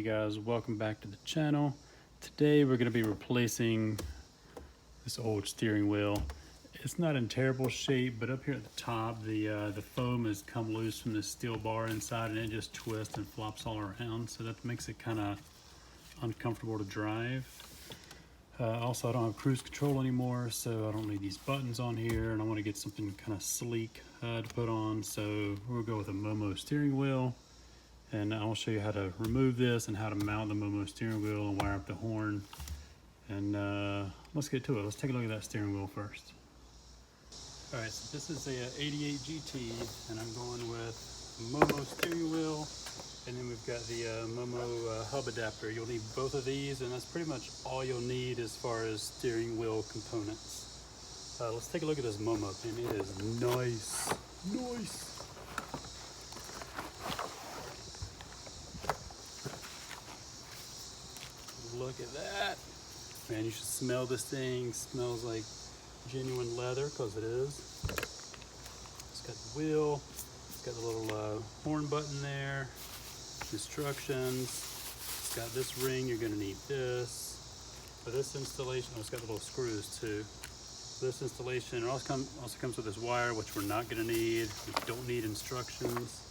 guys, welcome back to the channel. Today we're going to be replacing this old steering wheel. It's not in terrible shape, but up here at the top the foam has come loose from the steel bar inside and it just twists and flops all around, so that makes it kind of uncomfortable to drive. Also, I don't have cruise control anymore, so I don't need these buttons on here, and I want to get something kind of sleek to put on, so we'll go with a Momo steering wheel. And I'll show you how to remove this and how to mount the Momo steering wheel and wire up the horn. And let's get to it. Let's take a look at that steering wheel first. All right, so this is a 88 GT, and I'm going with Momo steering wheel. And then we've got the Momo Hub adapter. You'll need both of these, and that's pretty much all you'll need as far as steering wheel components. Let's take a look at this Momo pin. It is nice. Nice. Look at that. Man, you should smell this thing. It smells like genuine leather, because it is. It's got the wheel. It's got the little horn button there. Instructions. It's got this ring. You're going to need this. For this installation, it's got the little screws too. For this installation, it also comes with this wire, which we're not going to need. We don't need instructions.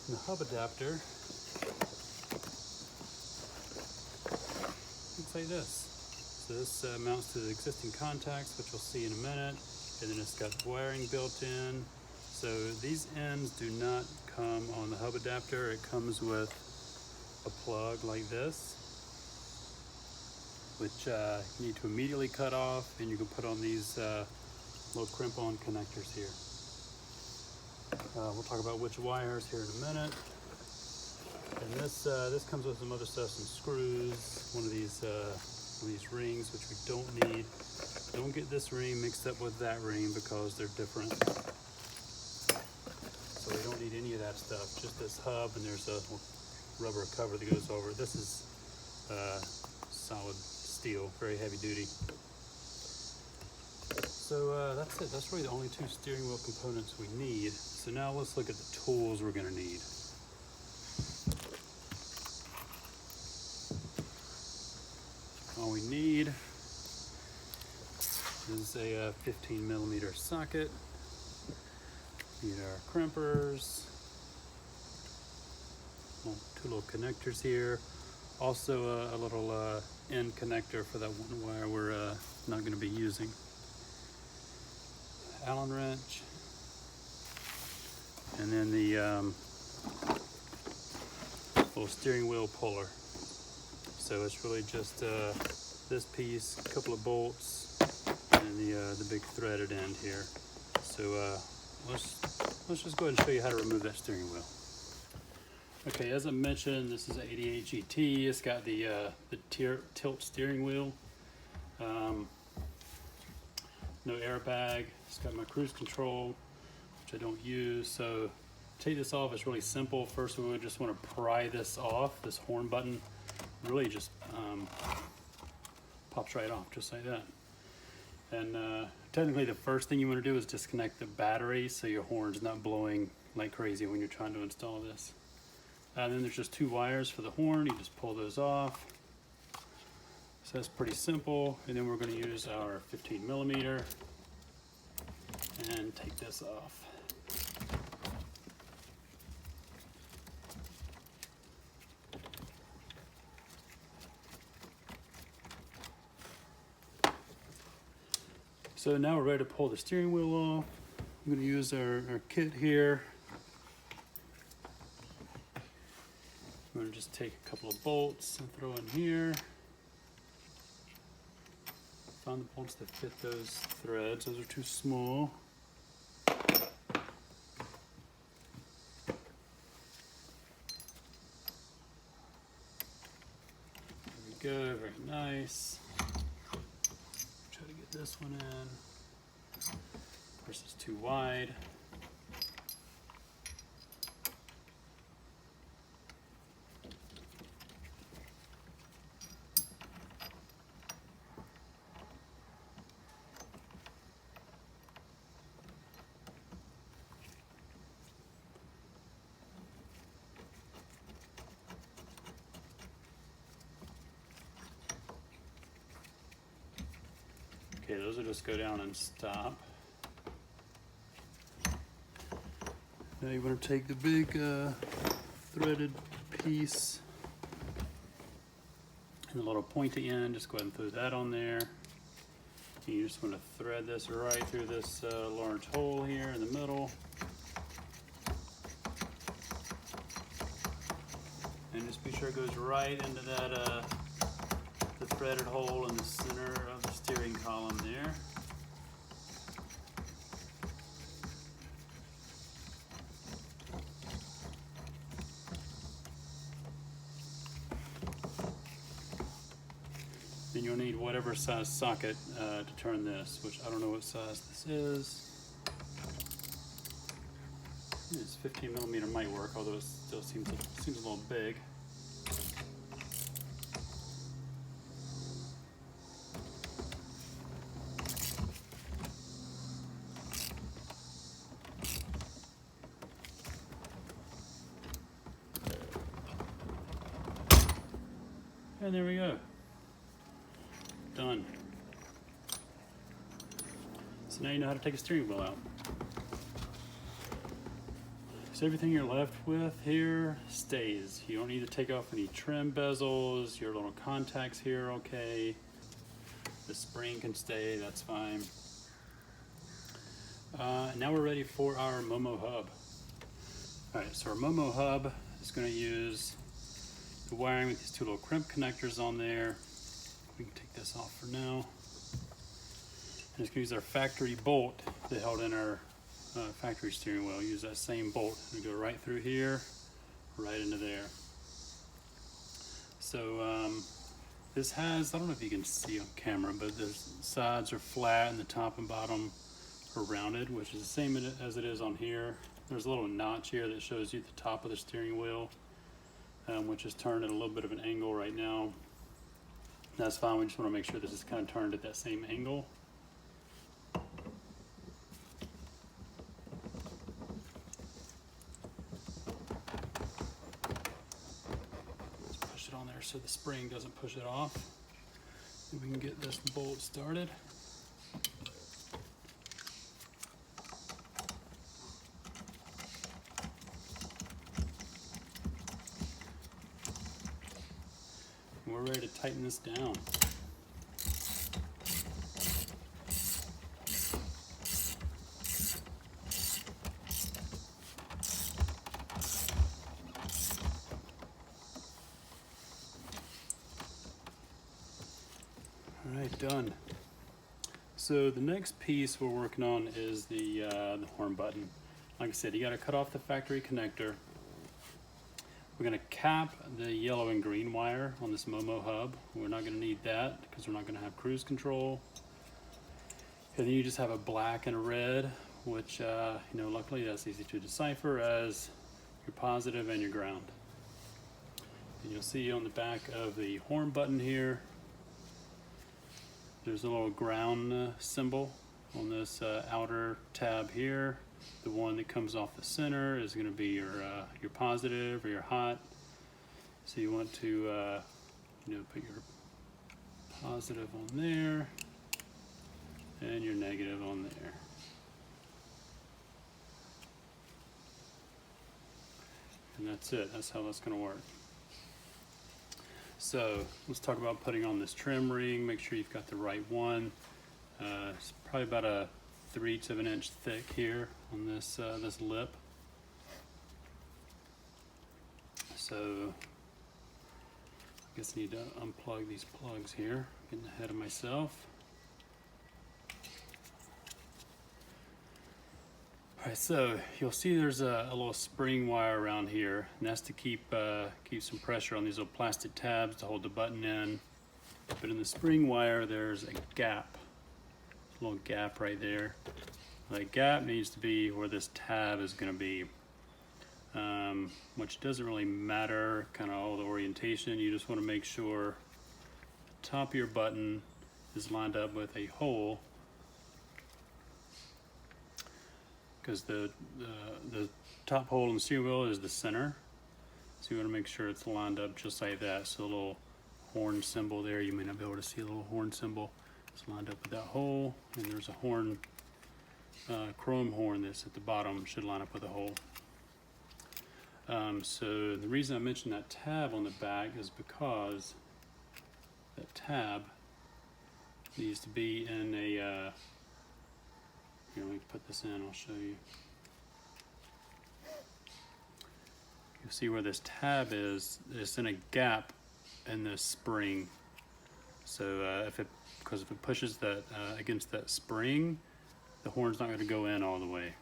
And the hub adapter looks like this. So this mounts to the existing contacts, which we'll see in a minute, and then it's got wiring built in. So these ends do not come on the hub adapter. It comes with a plug like this, which you need to immediately cut off, and you can put on these little crimp-on connectors here. We'll talk about which wires here in a minute. And this comes with some other stuff, some screws, one of these rings, which we don't need. Don't get this ring mixed up with that ring because they're different. So we don't need any of that stuff, just this hub, and there's a rubber cover that goes over it. This is solid steel, very heavy duty. So that's it. That's really the only two steering wheel components we need. So now let's look at the tools we're going to need. All we need is a 15mm socket. Need our crimpers, two little connectors here. Also a little end connector for that one wire we're not going to be using. Allen wrench, and then the little steering wheel puller. So it's really just this piece, a couple of bolts, and the big threaded end here. So let's just go ahead and show you how to remove that steering wheel. Okay, as I mentioned, this is an 88 GT. It's got the tilt steering wheel. No airbag. It's got my cruise control, which I don't use. So to take this off, it's really simple. First, we would just want to pry this off. This horn button really just pops right off, just like that. And technically the first thing you want to do is disconnect the battery so your horn's not blowing like crazy when you're trying to install this. And then there's just two wires for the horn. You just pull those off. So that's pretty simple. And then we're going to use our 15mm and take this off. So now we're ready to pull the steering wheel off. I'm going to use our kit here. I'm going to just take a couple of bolts and throw in here. Found the bolts that fit those threads. Those are too small. There we go, very nice. Try to get this one in. Of course, it's too wide. Okay, those will just go down and stop. Now you want to take the big threaded piece and the little pointy end, just go ahead and throw that on there. And you just want to thread this right through this large hole here in the middle. And just be sure it goes right into that the threaded hole in the center of the steering column there. Then you'll need whatever size socket to turn this, which I don't know what size this is. This 15mm might work, although it still seems a little big. And there we go. Done. So now you know how to take a steering wheel out. So everything you're left with here stays. You don't need to take off any trim bezels. Your little contacts here are okay. The spring can stay, that's fine. Now we're ready for our Momo Hub. Alright, so our Momo Hub is going to use the wiring with these two little crimp connectors on there. We can take this off for now. And it's going to use our factory bolt that held in our factory steering wheel. Use that same bolt and go right through here, right into there. So this has, I don't know if you can see on camera, but the sides are flat and the top and bottom are rounded, which is the same as it is on here. There's a little notch here that shows you the top of the steering wheel, which is turned at a little bit of an angle right now. That's fine, we just want to make sure this is kind of turned at that same angle. Let's push it on there so the spring doesn't push it off. And we can get this bolt started. We're ready to tighten this down. All right, done. So the next piece we're working on is the horn button. Like I said, you got to cut off the factory connector. We're going to cap the yellow and green wire on this Momo Hub. We're not going to need that because we're not going to have cruise control. And then you just have a black and a red, which, luckily that's easy to decipher as your positive and your ground. And you'll see on the back of the horn button here, there's a little ground symbol on this outer tab here. The one that comes off the center is going to be your positive or your hot. So you want to put your positive on there and your negative on there. And that's it. That's how that's going to work. So let's talk about putting on this trim ring. Make sure you've got the right one. It's probably about a 3/8 of an inch thick here on this this lip. So I guess I need to unplug these plugs here. Getting ahead of myself. All right, so you'll see there's a little spring wire around here, and that's to keep some pressure on these little plastic tabs to hold the button in. But in the spring wire, there's a gap. A little gap right there. That gap needs to be where this tab is going to be, which doesn't really matter kind of all the orientation. You just want to make sure the top of your button is lined up with a hole, because the top hole in the steering wheel is the center, so you want to make sure it's lined up just like that. So a little horn symbol there, you may not be able to see a little horn symbol, It's lined up with that hole, and there's a horn, chrome horn that's at the bottom, should line up with the hole. So the reason I mentioned that tab on the back is because that tab needs to be in a, here, let me put this in, I'll show you. You'll see where this tab is, it's in a gap in the spring. So because if it pushes that against that spring, the horn's not going to go in all the way.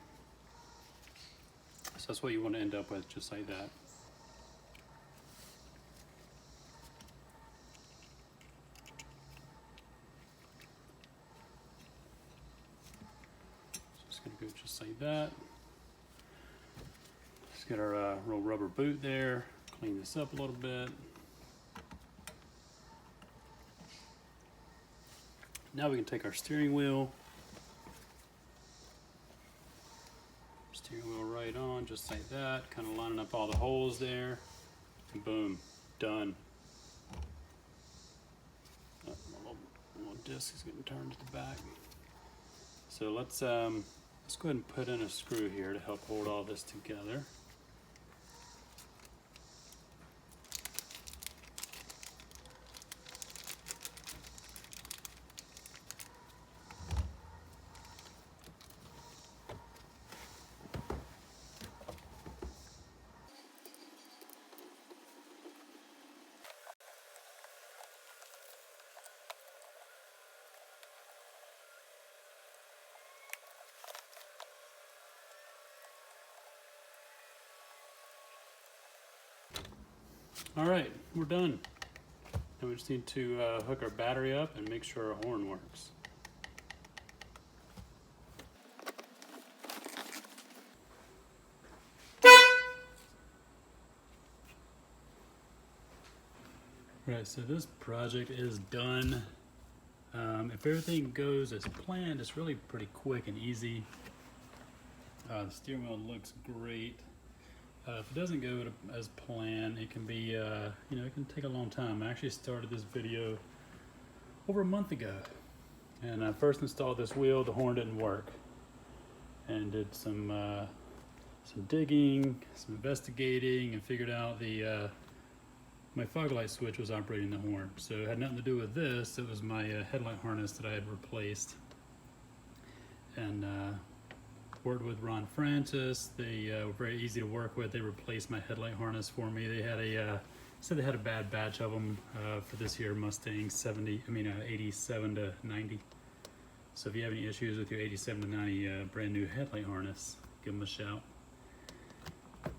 So that's what you want to end up with, just like that. So it's going to go just like that. Let's get our little rubber boot there, clean this up a little bit. Now we can take our steering wheel right on, just like that, kind of lining up all the holes there, and boom, done. Oh, my little disc is getting turned to the back. So let's go ahead and put in a screw here to help hold all this together. All right, we're done. Now we just need to hook our battery up and make sure our horn works. Right, so this project is done. If everything goes as planned, it's really pretty quick and easy. The steering wheel looks great. If it doesn't go as planned, it can be, you know, it can take a long time. I actually started this video over a month ago, and I first installed this wheel. The horn didn't work, and did some digging, some investigating, and figured out my fog light switch was operating the horn. So it had nothing to do with this. It was my headlight harness that I had replaced, and worked with Ron Francis. They were very easy to work with. They replaced my headlight harness for me. They had said they had a bad batch of them for this here Mustang 87 to 90. So if you have any issues with your 87 to 90 brand new headlight harness, give them a shout.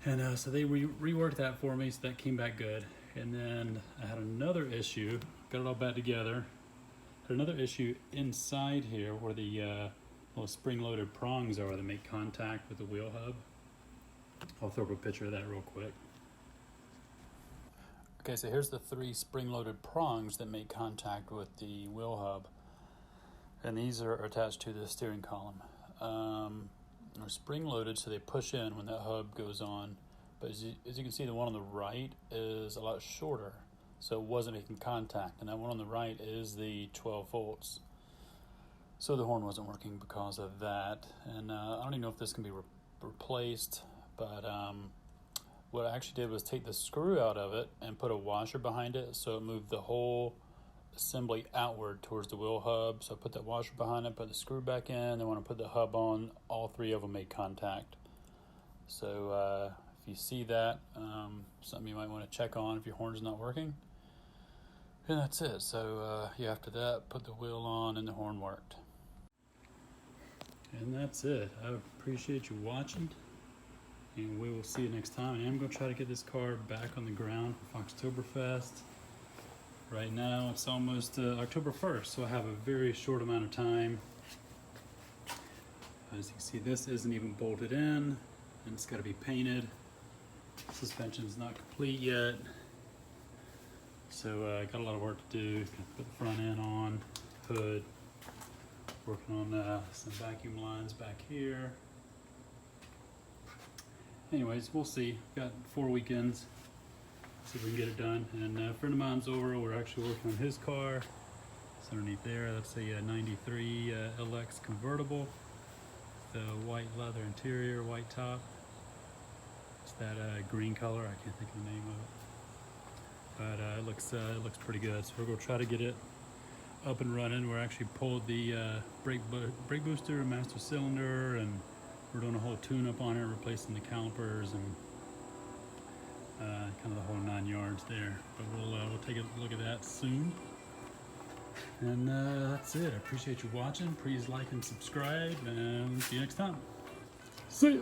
And so they reworked that for me, so that came back good. And then I had another issue, got it all back together. Had another issue inside here where the little spring-loaded prongs are that make contact with the wheel hub. I'll throw up a picture of that real quick. Okay, so here's the 3 spring-loaded prongs that make contact with the wheel hub. And these are attached to the steering column. They're spring-loaded, so they push in when that hub goes on. But as you can see, the one on the right is a lot shorter, so it wasn't making contact. And that one on the right is the 12 volts. So the horn wasn't working because of that. And I don't even know if this can be replaced, but what I actually did was take the screw out of it and put a washer behind it, so it moved the whole assembly outward towards the wheel hub. So I put that washer behind it, put the screw back in, then when I put the hub on, all 3 of them made contact. So if you see that, something you might want to check on if your horn's not working. And that's it. So yeah, after that, put the wheel on and the horn worked. And that's it. I appreciate you watching, and we will see you next time. I am going to try to get this car back on the ground for Foxtoberfest. Right now it's almost October 1st, so I have a very short amount of time. As you can see, this isn't even bolted in, and it's got to be painted. Suspension's not complete yet, so I got a lot of work to do. Put the front end on, hood, working on some vacuum lines back here. Anyways, we'll see. Got 4 weekends, see if we can get it done. And a friend of mine's over, we're actually working on his car, So underneath there, that's a 93 LX convertible. The white leather interior, white top. It's that green color. I can't think of the name of it, but it looks pretty good. So we're gonna try to get it up and running. We're actually pulled the brake booster, master cylinder, and we're doing a whole tune-up on it, replacing the calipers and kind of the whole 9 yards there. But we'll take a look at that soon. And that's it. I appreciate you watching. Please like and subscribe, and see you next time. See ya.